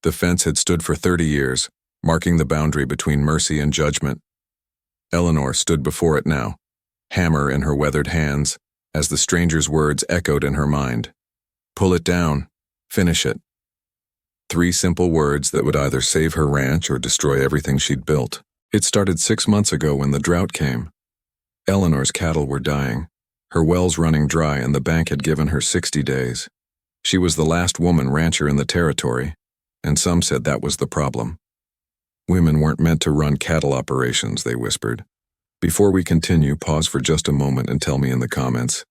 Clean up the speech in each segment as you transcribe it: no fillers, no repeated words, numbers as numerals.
The fence had stood for 30 years, marking the boundary between mercy and judgment. Eleanor stood before it now, hammer in her weathered hands, as the stranger's words echoed in her mind. Pull it down. Finish it. 3 simple words that would either save her ranch or destroy everything she'd built. It started 6 months ago when the drought came. Eleanor's cattle were dying, her wells running dry, and the bank had given her 60 days. She was the last woman rancher in the territory, and some said that was the problem. Women weren't meant to run cattle operations, they whispered. Before we continue, pause for just a moment and tell me in the comments,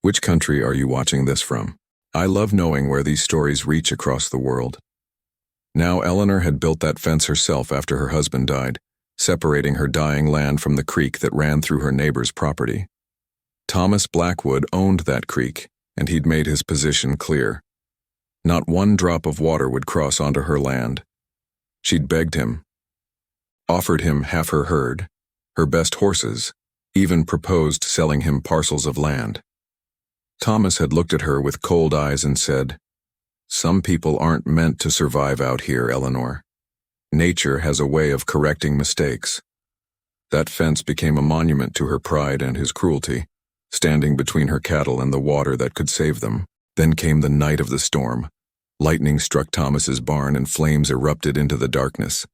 which country are you watching this from? I love knowing where these stories reach across the world. Now Eleanor had built that fence herself after her husband died, separating her dying land from the creek that ran through her neighbor's property. Thomas Blackwood owned that creek, and he'd made his position clear. Not one drop of water would cross onto her land. She'd begged him, offered him half her herd, her best horses, even proposed selling him parcels of land. Thomas had looked at her with cold eyes and said, "Some people aren't meant to survive out here, Eleanor. Nature has a way of correcting mistakes." That fence became a monument to her pride and his cruelty, standing between her cattle and the water that could save them. Then came the night of the storm. Lightning struck Thomas's barn and flames erupted into the darkness.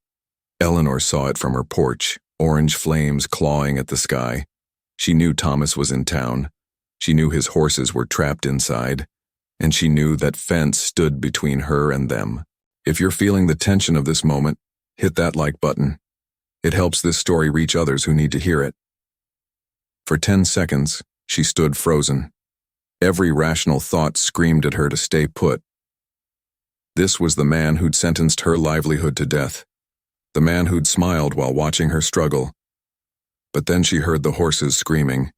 Eleanor saw it from her porch, orange flames clawing at the sky. She knew Thomas was in town. She knew his horses were trapped inside, and she knew that fence stood between her and them. If you're feeling the tension of this moment, hit that like button. It helps this story reach others who need to hear it. For 10 seconds, she stood frozen. Every rational thought screamed at her to stay put. This was the man who'd sentenced her livelihood to death, the man who'd smiled while watching her struggle. But then she heard the horses screaming,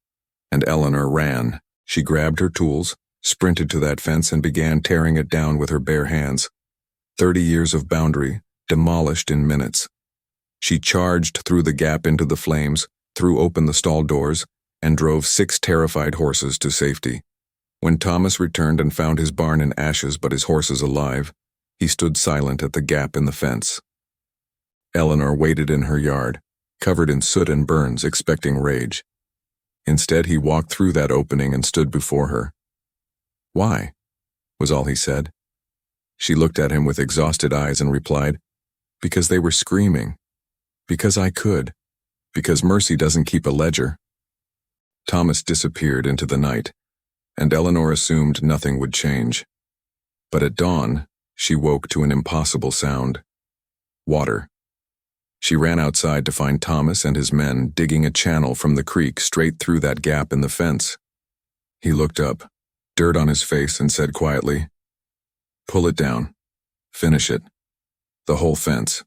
and Eleanor ran. She grabbed her tools, sprinted to that fence, and began tearing it down with her bare hands. 30 years of boundary, demolished in minutes. She charged through the gap into the flames, threw open the stall doors, and drove 6 terrified horses to safety. When Thomas returned and found his barn in ashes but his horses alive, he stood silent at the gap in the fence. Eleanor waited in her yard, covered in soot and burns, expecting rage. Instead, he walked through that opening and stood before her. "Why?" was all he said. She looked at him with exhausted eyes and replied, "Because they were screaming. Because I could. Because mercy doesn't keep a ledger." Thomas disappeared into the night, and Eleanor assumed nothing would change. But at dawn, she woke to an impossible sound. Water. She ran outside to find Thomas and his men digging a channel from the creek straight through that gap in the fence. He looked up, dirt on his face, and said quietly, "Pull it down. Finish it. The whole fence.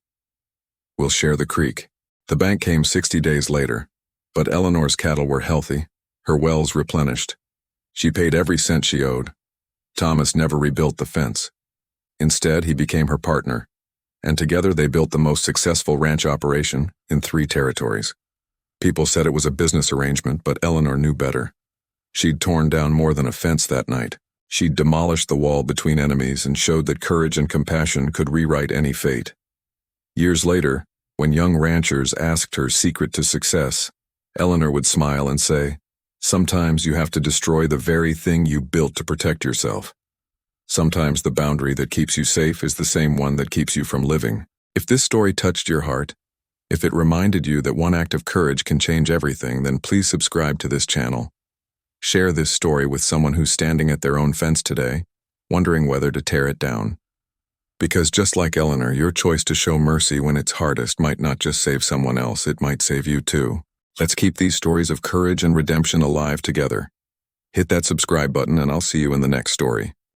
We'll share the creek." The bank came 60 days later, but Eleanor's cattle were healthy, her wells replenished. She paid every cent she owed. Thomas never rebuilt the fence. Instead, he became her partner, and together they built the most successful ranch operation in 3 territories. People said it was a business arrangement, but Eleanor knew better. She'd torn down more than a fence that night. She'd demolished the wall between enemies and showed that courage and compassion could rewrite any fate. Years later, when young ranchers asked her secret to success, Eleanor would smile and say, "Sometimes you have to destroy the very thing you built to protect yourself. Sometimes the boundary that keeps you safe is the same one that keeps you from living." If this story touched your heart, if it reminded you that one act of courage can change everything, then please subscribe to this channel. Share this story with someone who's standing at their own fence today, wondering whether to tear it down. Because just like Eleanor, your choice to show mercy when it's hardest might not just save someone else, it might save you too. Let's keep these stories of courage and redemption alive together. Hit that subscribe button and I'll see you in the next story.